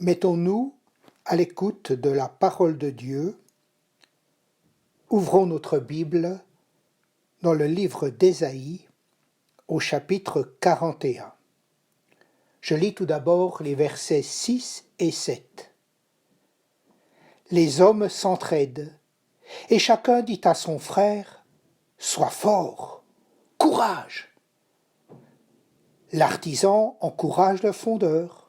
Mettons-nous à l'écoute de la parole de Dieu. Ouvrons notre Bible dans le livre d'Ésaïe au chapitre 41. Je lis tout d'abord les versets 6 et 7. Les hommes s'entraident, et chacun dit à son frère « Sois fort, courage !» L'artisan encourage le fondeur.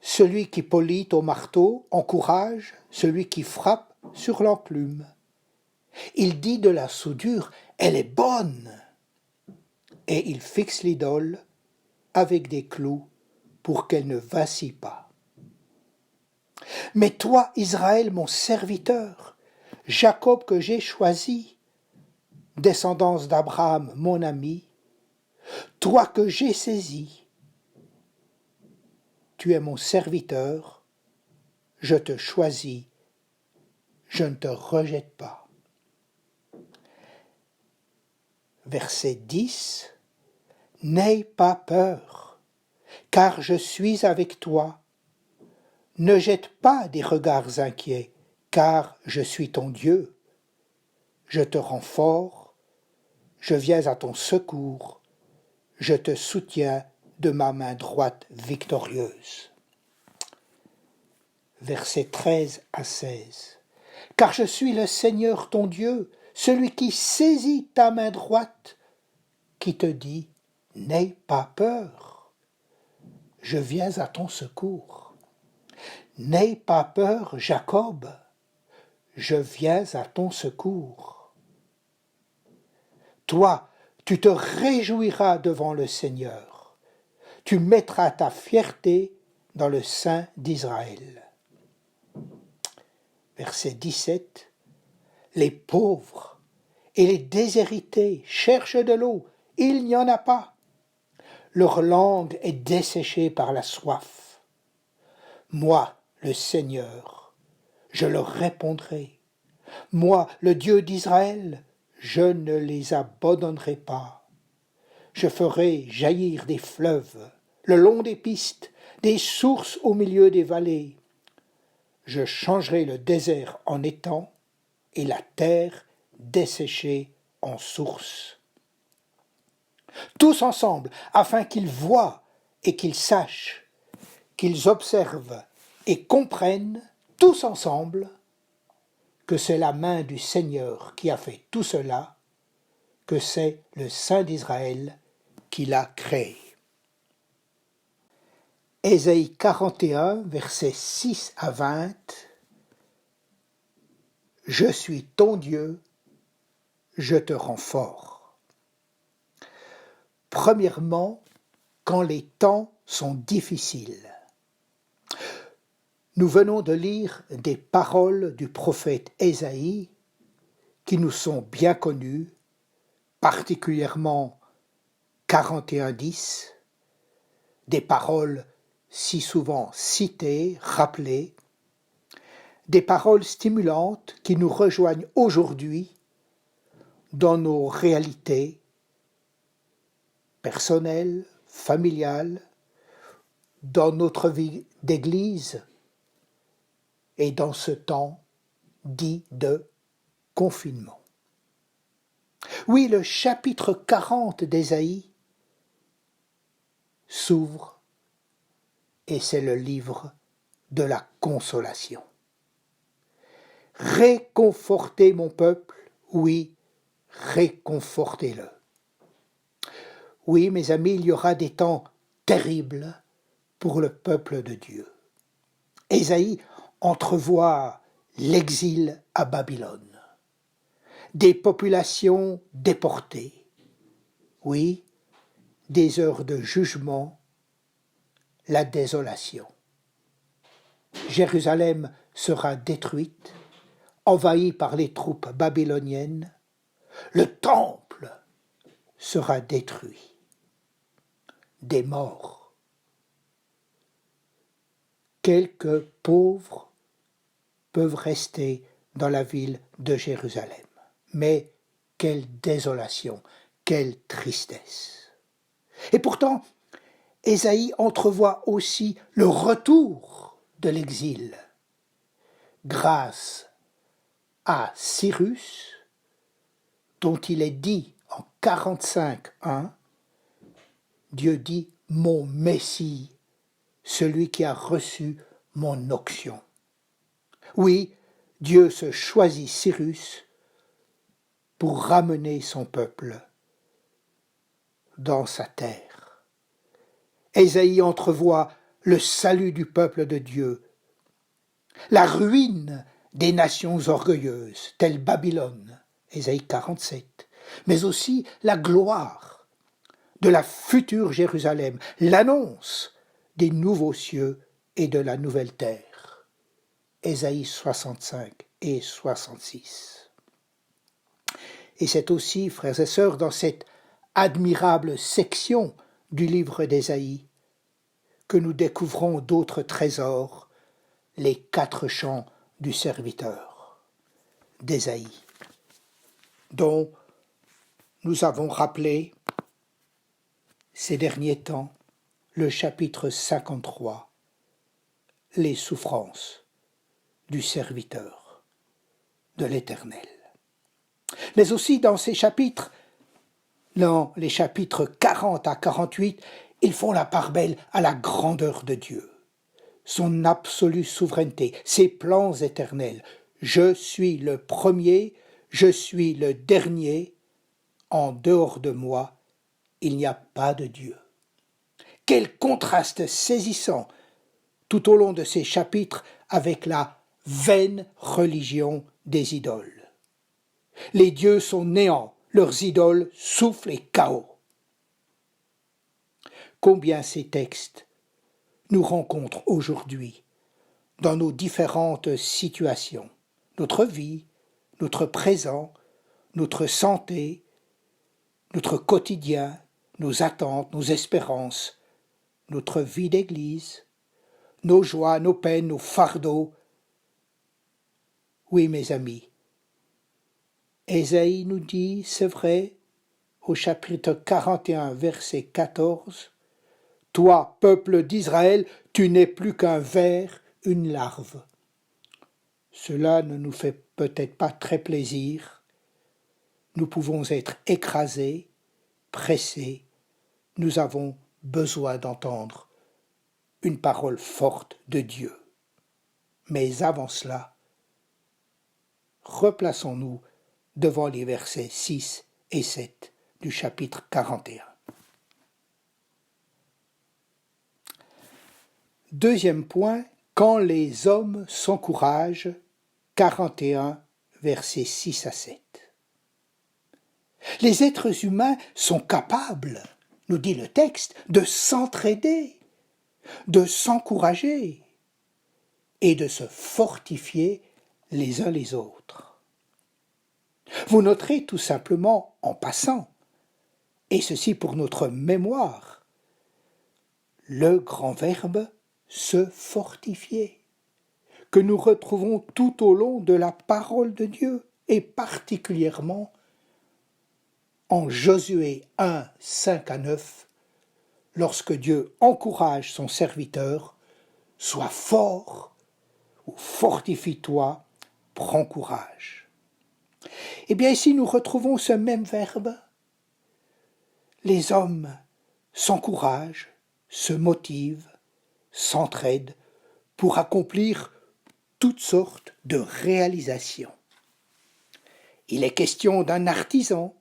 Celui qui polit au marteau encourage celui qui frappe sur l'enclume. Il dit de la soudure « Elle est bonne !» et il fixe l'idole avec des clous pour qu'elle ne vacille pas. Mais toi, Israël, mon serviteur, Jacob que j'ai choisi, descendance d'Abraham, mon ami, toi que j'ai saisi, tu es mon serviteur, je te choisis, je ne te rejette pas. Verset 10. N'aie pas peur, car je suis avec toi. Ne jette pas des regards inquiets, car je suis ton Dieu. Je te rends fort, je viens à ton secours, je te soutiens de ma main droite victorieuse. Versets 13 à 16. Car je suis le Seigneur ton Dieu, celui qui saisit ta main droite, qui te dit « N'aie pas peur, je viens à ton secours. N'aie pas peur, Jacob, je viens à ton secours. » Toi, tu te réjouiras devant le Seigneur, tu mettras ta fierté dans le sein d'Israël. Verset 17. Les pauvres et les déshérités cherchent de l'eau, il n'y en a pas. Leur langue est desséchée par la soif. Moi, le Seigneur, je leur répondrai. Moi, le Dieu d'Israël, je ne les abandonnerai pas. Je ferai jaillir des fleuves le long des pistes, des sources au milieu des vallées. Je changerai le désert en étang et la terre desséchée en source. Tous ensemble, afin qu'ils voient et qu'ils sachent, qu'ils observent et comprennent, tous ensemble, que c'est la main du Seigneur qui a fait tout cela, que c'est le Saint d'Israël qui l'a créé. Ésaïe 41, versets 6 à 20. Je suis ton Dieu, je te rends fort. Premièrement, quand les temps sont difficiles. Nous venons de lire des paroles du prophète Ésaïe qui nous sont bien connues, particulièrement 41:10, des paroles si souvent citées, rappelées, des paroles stimulantes qui nous rejoignent aujourd'hui dans nos réalités personnelles, familiales, dans notre vie d'église et dans ce temps dit de confinement. Oui, le chapitre 40 d'Ésaïe s'ouvre et c'est le livre de la consolation. Réconfortez mon peuple, oui, réconfortez-le. Oui, mes amis, il y aura des temps terribles pour le peuple de Dieu. Ésaïe entrevoit l'exil à Babylone, des populations déportées, oui, des heures de jugement, la désolation. Jérusalem sera détruite, envahie par les troupes babyloniennes, le temple sera détruit. Des morts. Quelques pauvres peuvent rester dans la ville de Jérusalem. Mais quelle désolation, quelle tristesse. Et pourtant, Ésaïe entrevoit aussi le retour de l'exil. Grâce à Cyrus, dont il est dit en 45:1, Dieu dit « mon Messie, celui qui a reçu mon onction ». Oui, Dieu se choisit Cyrus pour ramener son peuple dans sa terre. Ésaïe entrevoit le salut du peuple de Dieu, la ruine des nations orgueilleuses, telles Babylone, Ésaïe 47, mais aussi la gloire de la future Jérusalem, l'annonce des nouveaux cieux et de la nouvelle terre, Ésaïe 65 et 66. Et c'est aussi, frères et sœurs, dans cette admirable section du livre d'Ésaïe que nous découvrons d'autres trésors, les 4 chants du serviteur d'Ésaïe, dont nous avons rappelé ces derniers temps le chapitre 53, les souffrances du serviteur de l'Éternel. Mais aussi dans ces chapitres, dans les chapitres 40 à 48, ils font la part belle à la grandeur de Dieu, son absolue souveraineté, ses plans éternels. Je suis le premier, je suis le dernier, en dehors de moi, il n'y a pas de Dieu. Quel contraste saisissant tout au long de ces chapitres avec la vaine religion des idoles. Les dieux sont néants, leurs idoles souffle et chaos. Combien ces textes nous rencontrent aujourd'hui dans nos différentes situations, notre vie, notre présent, notre santé, notre quotidien, nos attentes, nos espérances, notre vie d'église, nos joies, nos peines, nos fardeaux. Oui, mes amis, Ésaïe nous dit, c'est vrai, au chapitre 41, verset 14, « Toi, peuple d'Israël, tu n'es plus qu'un ver, une larve. » Cela ne nous fait peut-être pas très plaisir. Nous pouvons être écrasés, pressés. Nous avons besoin d'entendre une parole forte de Dieu. Mais avant cela, replaçons-nous devant les versets 6 et 7 du chapitre 41. Deuxième point, quand les hommes s'encouragent, 41, versets 6 à 7. Les êtres humains sont capables, nous dit le texte, de s'entraider, de s'encourager et de se fortifier les uns les autres. Vous noterez tout simplement en passant, et ceci pour notre mémoire, le grand verbe se fortifier, que nous retrouvons tout au long de la parole de Dieu, et particulièrement en Josué 1, 5 à 9, lorsque Dieu encourage son serviteur, « Sois fort » ou « Fortifie-toi, prends courage ». Eh bien ici nous retrouvons ce même verbe. Les hommes s'encouragent, se motivent, s'entraident pour accomplir toutes sortes de réalisations. Il est question d'un artisan,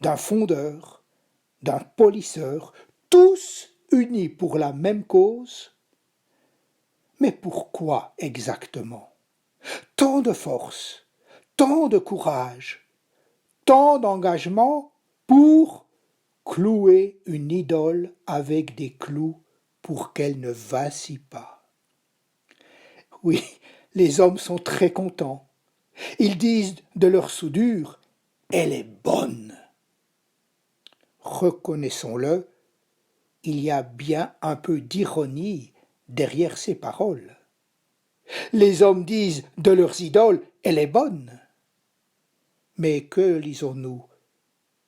d'un fondeur, d'un polisseur, tous unis pour la même cause. Mais pourquoi exactement? Tant de force, tant de courage, tant d'engagement pour clouer une idole avec des clous pour qu'elle ne vacille pas. Oui, les hommes sont très contents. Ils disent de leur soudure, elle est bonne. Reconnaissons-le, il y a bien un peu d'ironie derrière ces paroles. Les hommes disent de leurs idoles, elle est bonne. Mais que lisons-nous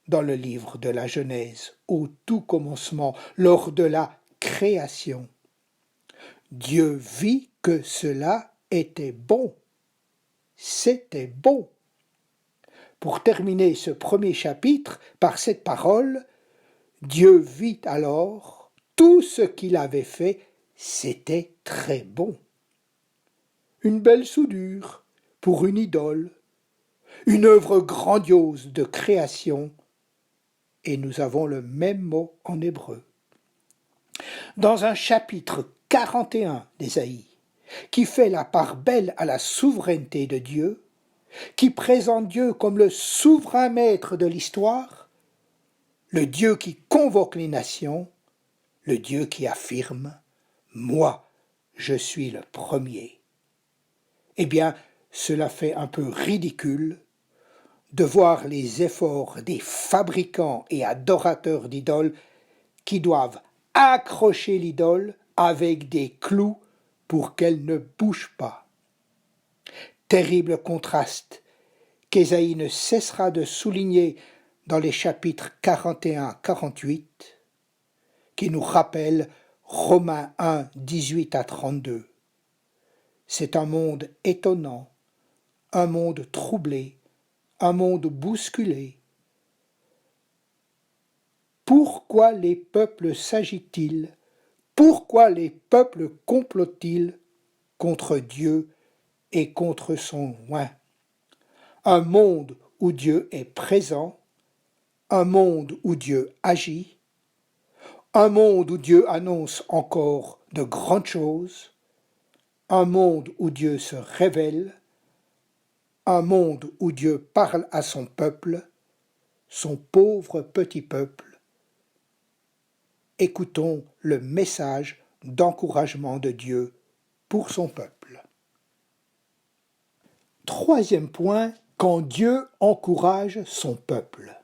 dans le livre de la Genèse, au tout commencement, lors de la création? Dieu vit que cela était bon. C'était bon. Pour terminer ce premier chapitre par cette parole, Dieu vit alors tout ce qu'il avait fait, c'était très bon. Une belle soudure pour une idole, une œuvre grandiose de création, et nous avons le même mot en hébreu. Dans un chapitre 41 d'Ésaïe, qui fait la part belle à la souveraineté de Dieu, qui présente Dieu comme le souverain maître de l'histoire, le Dieu qui convoque les nations, le Dieu qui affirme « Moi, je suis le premier ». Eh bien, cela fait un peu ridicule de voir les efforts des fabricants et adorateurs d'idoles qui doivent accrocher l'idole avec des clous pour qu'elle ne bouge pas. Terrible contraste qu'Ésaïe ne cessera de souligner dans les chapitres 41-48, qui nous rappellent Romains 1, 18 à 32. C'est un monde étonnant, un monde troublé, un monde bousculé. Pourquoi les peuples s'agitent-ils? Pourquoi les peuples complotent-ils contre Dieu et contre son oint? Un monde où Dieu est présent, un monde où Dieu agit, un monde où Dieu annonce encore de grandes choses, un monde où Dieu se révèle, un monde où Dieu parle à son peuple, son pauvre petit peuple. Écoutons le message d'encouragement de Dieu pour son peuple. Troisième point, quand Dieu encourage son peuple.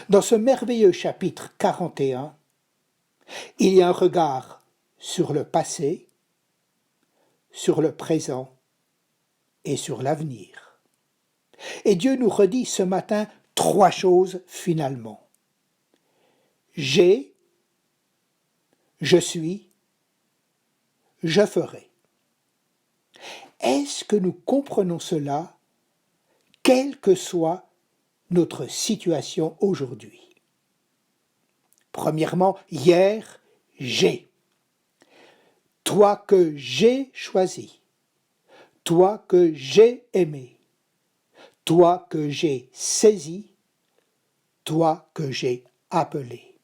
Dans ce merveilleux chapitre 41, il y a un regard sur le passé, sur le présent et sur l'avenir. Et Dieu nous redit ce matin 3 choses finalement. J'ai, je suis, je ferai. Est-ce que nous comprenons cela, quelle que soit notre situation aujourd'hui? Premièrement, hier, j'ai. Toi que j'ai choisi, toi que j'ai aimé, toi que j'ai saisi, toi que j'ai appelé.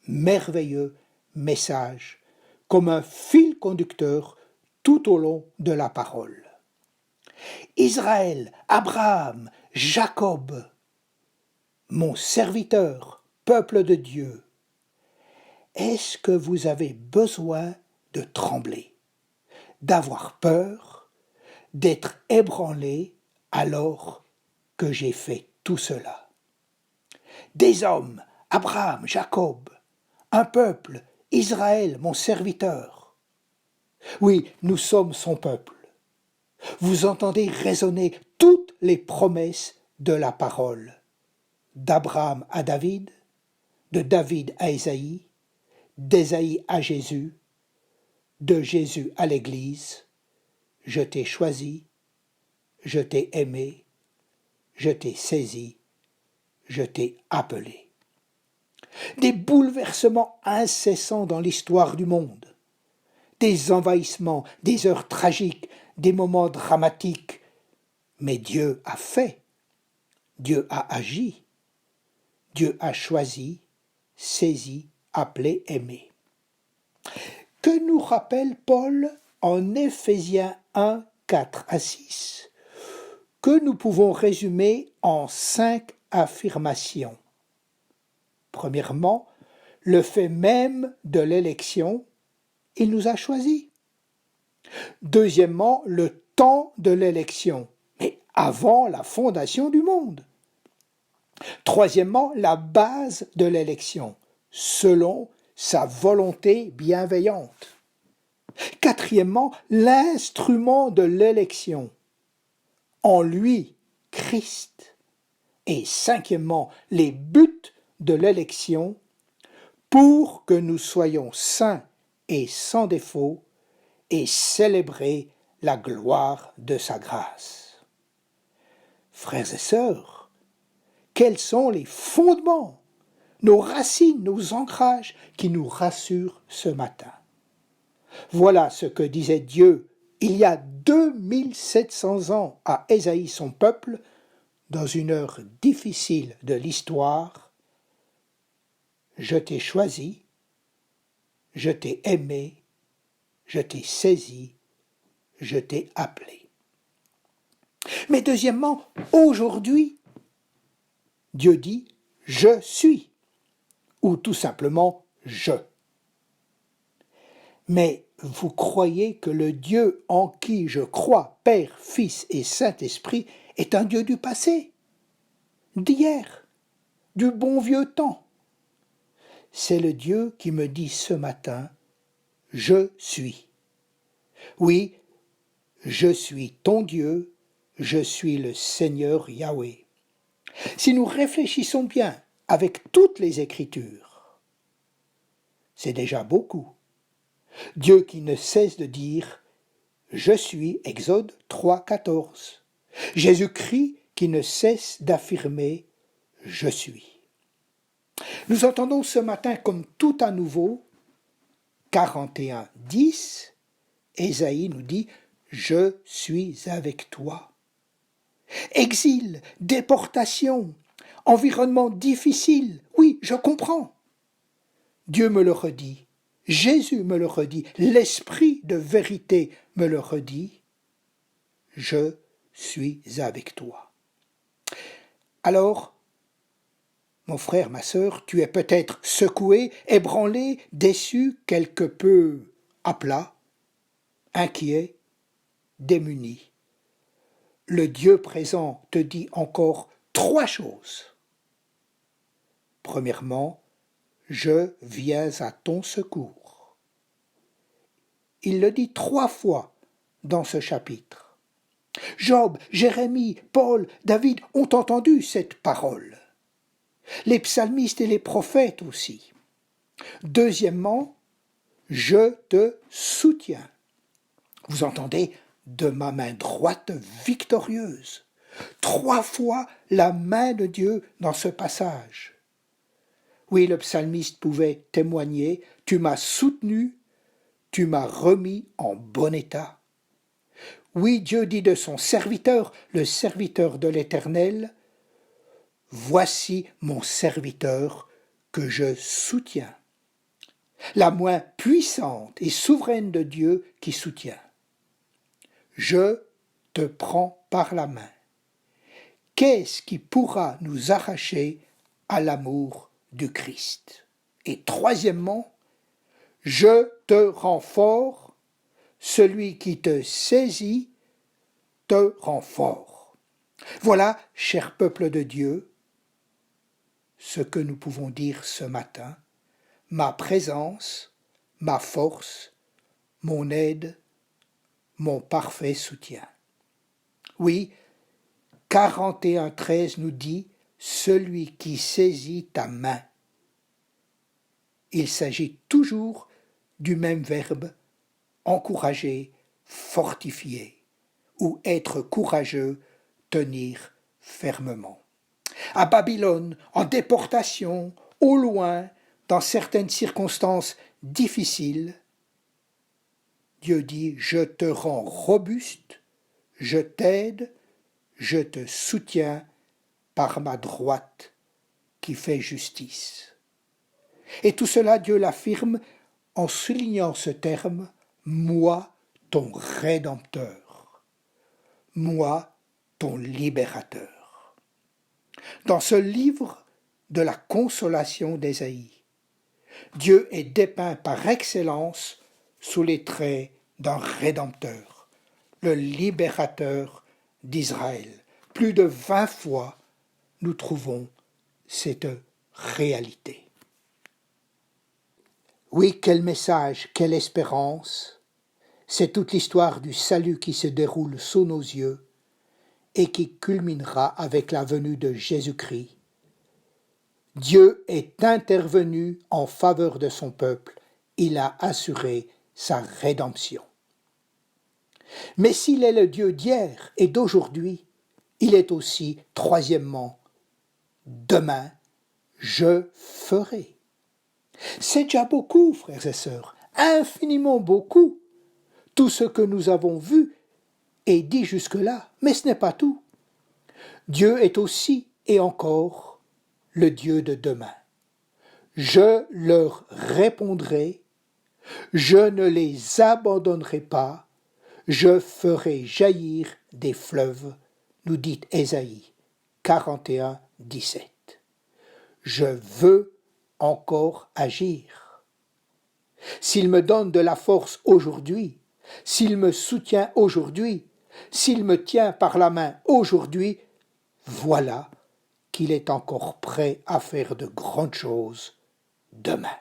Merveilleux message, comme un fil conducteur tout au long de la parole. Israël, Abraham, Jacob, mon serviteur, peuple de Dieu, est-ce que vous avez besoin de trembler, d'avoir peur, d'être ébranlé alors que j'ai fait tout cela? Des hommes, Abraham, Jacob, un peuple, Israël, mon serviteur. Oui, nous sommes son peuple. Vous entendez résonner toutes les promesses de la parole, d'Abraham à David, de David à Ésaïe, d'Ésaïe à Jésus, de Jésus à l'Église. Je t'ai choisi, je t'ai aimé, je t'ai saisi, je t'ai appelé. Des bouleversements incessants dans l'histoire du monde, des envahissements, des heures tragiques, des moments dramatiques. Mais Dieu a fait, Dieu a agi, Dieu a choisi, saisi, appelé, aimé. Que nous rappelle Paul en Éphésiens 1, 4 à 6, que nous pouvons résumer en 5 affirmations. Premièrement, le fait même de l'élection, il nous a choisis. Deuxièmement, le temps de l'élection, mais avant la fondation du monde. Troisièmement, la base de l'élection, selon sa volonté bienveillante. Quatrièmement, l'instrument de l'élection, en lui, Christ. Et cinquièmement, les buts de l'élection, pour que nous soyons saints et sans défaut, et célébrer la gloire de sa grâce. Frères et sœurs, quels sont les fondements, nos racines, nos ancrages qui nous rassurent ce matin? Voilà ce que disait Dieu il y a 2700 ans à Ésaïe son peuple, dans une heure difficile de l'histoire. Je t'ai choisi, je t'ai aimé, je t'ai saisi, je t'ai appelé. Mais deuxièmement, aujourd'hui, Dieu dit « je suis » ou tout simplement « je ». Mais vous croyez que le Dieu en qui je crois, Père, Fils et Saint-Esprit, est un Dieu du passé, d'hier, du bon vieux temps? C'est le Dieu qui me dit ce matin « je suis ». Oui, je suis ton Dieu, je suis le Seigneur Yahweh. Si nous réfléchissons bien avec toutes les Écritures, c'est déjà beaucoup. Dieu qui ne cesse de dire « je suis » Exode 3, 14. Jésus-Christ qui ne cesse d'affirmer « je suis ». Nous entendons ce matin comme tout à nouveau 41, 10, Ésaïe nous dit « je suis avec toi ». Exil, déportation, environnement difficile, oui, je comprends. Dieu me le redit, Jésus me le redit, l'Esprit de vérité me le redit, je suis avec toi. Alors, mon frère, ma sœur, tu es peut-être secoué, ébranlé, déçu, quelque peu à plat, inquiet, démuni. Le Dieu présent te dit encore 3 choses. Premièrement, je viens à ton secours. Il le dit 3 fois dans ce chapitre. Job, Jérémie, Paul, David ont entendu cette parole. Les psalmistes et les prophètes aussi. Deuxièmement, je te soutiens. Vous entendez, de ma main droite victorieuse. 3 fois la main de Dieu dans ce passage. Oui, le psalmiste pouvait témoigner, tu m'as soutenu, tu m'as remis en bon état. Oui, Dieu dit de son serviteur, le serviteur de l'Éternel, voici mon serviteur que je soutiens. La main puissante et souveraine de Dieu qui soutient. Je te prends par la main. Qu'est-ce qui pourra nous arracher à l'amour du Christ? Et troisièmement, je te rends fort, celui qui te saisit te rend fort. Voilà, cher peuple de Dieu, ce que nous pouvons dire ce matin, ma présence, ma force, mon aide, mon parfait soutien. Oui, 41:13 nous dit « celui qui saisit ta main ». Il s'agit toujours du même verbe « encourager »,« fortifier » ou être courageux, tenir fermement. À Babylone, en déportation, au loin, dans certaines circonstances difficiles, Dieu dit « je te rends robuste, je t'aide, je te soutiens par ma droite qui fait justice. » Et tout cela, Dieu l'affirme en soulignant ce terme « moi, ton Rédempteur »,« moi, ton Libérateur ». Dans ce livre de la consolation d'Ésaïe, Dieu est dépeint par excellence sous les traits d'un Rédempteur, le Libérateur d'Israël. Plus de 20 fois, nous trouvons cette réalité. Oui, quel message, quelle espérance! C'est toute l'histoire du salut qui se déroule sous nos yeux et qui culminera avec la venue de Jésus-Christ. Dieu est intervenu en faveur de son peuple, il a assuré sa rédemption. Mais s'il est le Dieu d'hier et d'aujourd'hui, il est aussi, troisièmement, demain, je ferai. C'est déjà beaucoup, frères et sœurs, infiniment beaucoup, tout ce que nous avons vu et dit jusque-là, mais ce n'est pas tout. Dieu est aussi et encore le Dieu de demain. Je leur répondrai, je ne les abandonnerai pas, je ferai jaillir des fleuves, nous dit Ésaïe 41, 17. Je veux encore agir. S'il me donne de la force aujourd'hui, s'il me soutient aujourd'hui, s'il me tient par la main aujourd'hui, voilà qu'il est encore prêt à faire de grandes choses demain.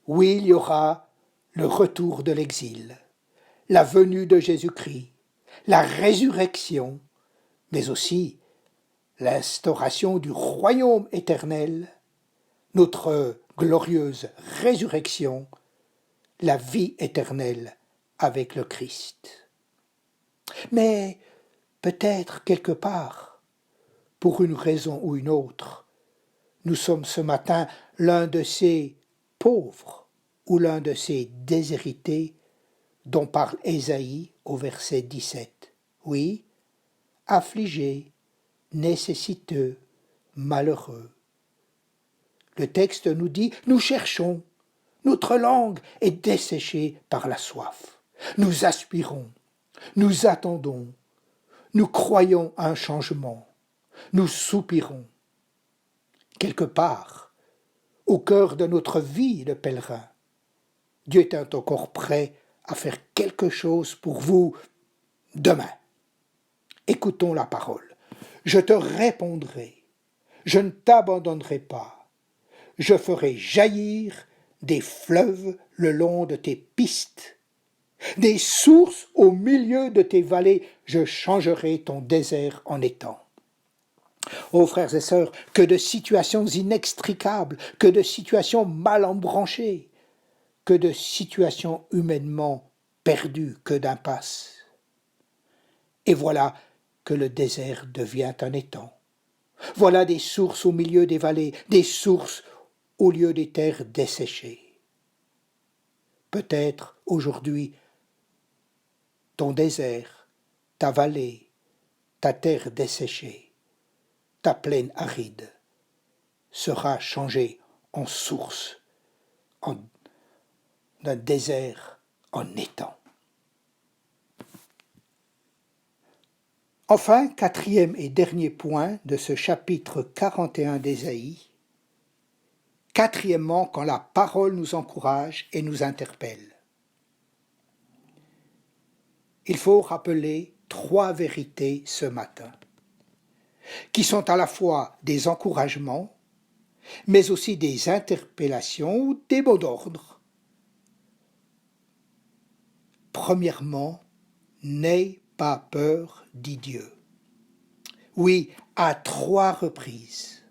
Oui, il y aura le retour de l'exil, la venue de Jésus-Christ, la résurrection, mais aussi l'instauration du royaume éternel, notre glorieuse résurrection, la vie éternelle avec le Christ. Mais peut-être quelque part, pour une raison ou une autre, nous sommes ce matin l'un de ces pauvres ou l'un de ces déshérités dont parle Ésaïe au verset 17. Oui, affligés, nécessiteux, malheureux. Le texte nous dit, nous cherchons, notre langue est desséchée par la soif. Nous aspirons, nous attendons, nous croyons à un changement, nous soupirons. Quelque part, au cœur de notre vie de pèlerin, Dieu est encore prêt à faire quelque chose pour vous demain. Écoutons la parole. Je te répondrai, je ne t'abandonnerai pas, je ferai jaillir des fleuves le long de tes pistes, des sources au milieu de tes vallées, je changerai ton désert en étang. Ô frères et sœurs, que de situations inextricables, que de situations mal embranchées, que de situations humainement perdues, que d'impasses. Et voilà que le désert devient un étang. Voilà des sources au milieu des vallées, des sources au lieu des terres desséchées. Peut-être aujourd'hui, ton désert, ta vallée, ta terre desséchée, ta plaine aride sera changée en source, d'un désert en étang. Enfin, quatrième et dernier point de ce chapitre 41 d'Ésaïe, quatrièmement, quand la parole nous encourage et nous interpelle. Il faut rappeler trois vérités ce matin, qui sont à la fois des encouragements, mais aussi des interpellations ou des mots d'ordre. Premièrement, n'aie pas peur, dit Dieu. Oui, à trois reprises,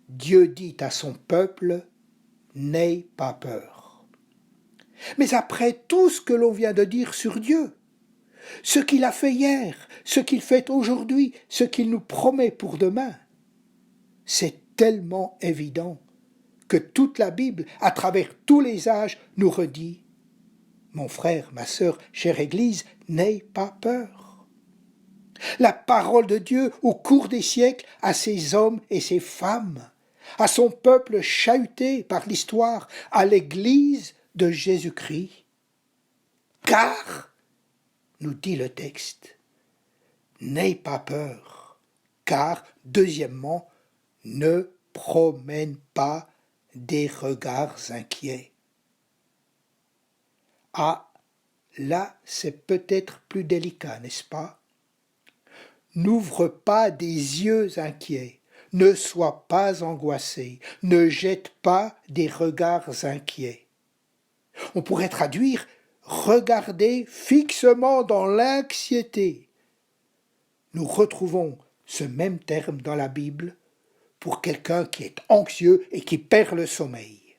Dieu dit à son peuple, n'aie pas peur. Mais après tout ce que l'on vient de dire sur Dieu, ce qu'il a fait hier, ce qu'il fait aujourd'hui, ce qu'il nous promet pour demain, c'est tellement évident que toute la Bible, à travers tous les âges, nous redit « Mon frère, ma sœur, chère Église, n'aie pas peur ». La parole de Dieu, au cours des siècles, à ses hommes et ses femmes, à son peuple chahuté par l'histoire, à l'Église de Jésus-Christ. Car, nous dit le texte, n'aie pas peur, car, deuxièmement, ne promène pas des regards inquiets. Ah, là, c'est peut-être plus délicat, n'est-ce pas? N'ouvre pas des yeux inquiets, ne sois pas angoissé, ne jette pas des regards inquiets. On pourrait traduire « regarder fixement dans l'anxiété ». Nous retrouvons ce même terme dans la Bible pour quelqu'un qui est anxieux et qui perd le sommeil.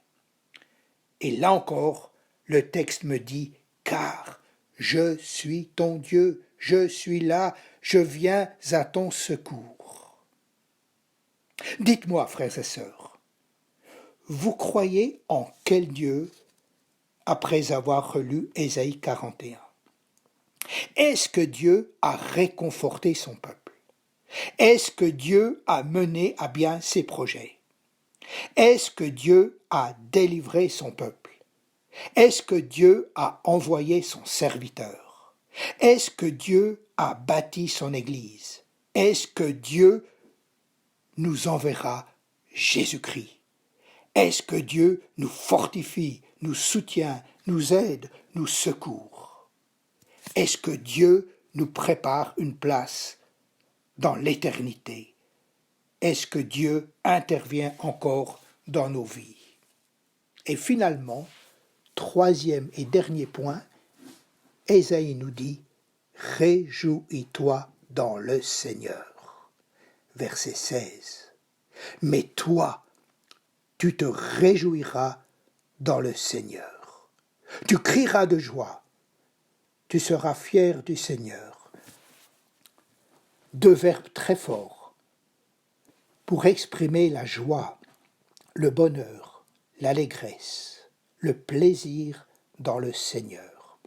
Et là encore, le texte me dit « car Je suis ton Dieu, je suis là, je viens à ton secours. Dites-moi, frères et sœurs, vous croyez en quel Dieu après avoir relu Ésaïe 41? Est-ce que Dieu a réconforté son peuple? Est-ce que Dieu a mené à bien ses projets? Est-ce que Dieu a délivré son peuple? Est-ce que Dieu a envoyé son serviteur? Est-ce que Dieu a bâti son Église? Est-ce que Dieu nous enverra Jésus-Christ? Est-ce que Dieu nous fortifie, nous soutient, nous aide, nous secourt? Est-ce que Dieu nous prépare une place dans l'éternité? Est-ce que Dieu intervient encore dans nos vies? Et finalement, troisième et dernier point, Ésaïe nous dit « Réjouis-toi dans le Seigneur ». Verset 16. « Mais toi, tu te réjouiras dans le Seigneur. Tu crieras de joie. Tu seras fier du Seigneur. » Deux verbes très forts pour exprimer la joie, le bonheur, l'allégresse, le plaisir dans le Seigneur.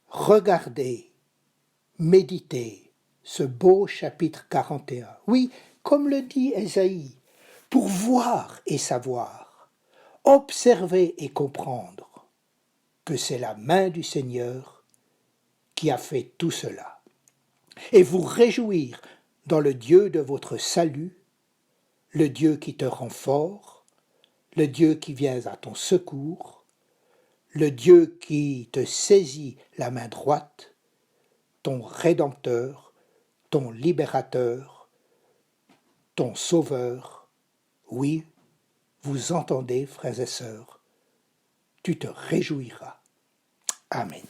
Regardez, méditez ce beau chapitre 41. Oui, comme le dit Ésaïe, pour voir et savoir, observer et comprendre que c'est la main du Seigneur qui a fait tout cela. Et vous réjouir dans le Dieu de votre salut, le Dieu qui te rend fort, le Dieu qui vient à ton secours, le Dieu qui te saisit la main droite, ton Rédempteur, ton Libérateur, ton Sauveur. Oui, vous entendez, frères et sœurs, tu te réjouiras. Amen.